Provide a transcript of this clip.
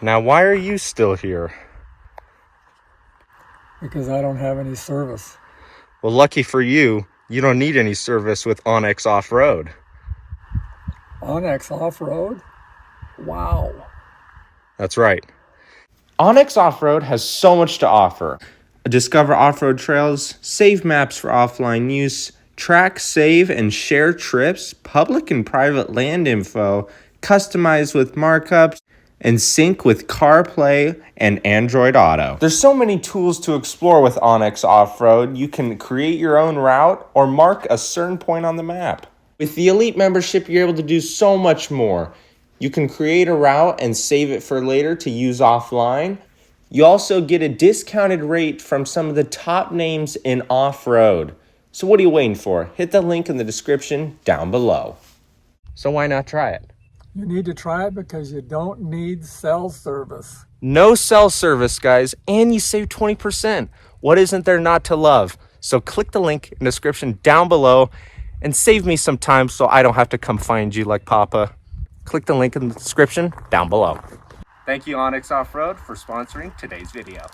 Now, why are you still here? Because I don't have any service. Well, lucky for you, you don't need any service with Onyx Off-Road. Onyx Off-Road? Wow. That's right. Onyx Off-Road has so much to offer. Discover off-road trails, save maps for offline use, track, save, and share trips, public and private land info, customize with markups, and sync with CarPlay and Android Auto. There's so many tools to explore with Onyx Off-Road. You can create your own route or mark a certain point on the map. With the Elite membership, you're able to do so much more. You can create a route and save it for later to use offline. You also get a discounted rate from some of the top names in off-road. So what are you waiting for? Hit the link in the description down below. So why not try it? You need to try it because you don't need cell service. No cell service, guys, and you save 20%. What isn't there not to love? So click the link in the description down below and save me some time so I don't have to come find you like Papa. Click the link in the description down below. Thank you, Onyx Off-Road, for sponsoring today's video.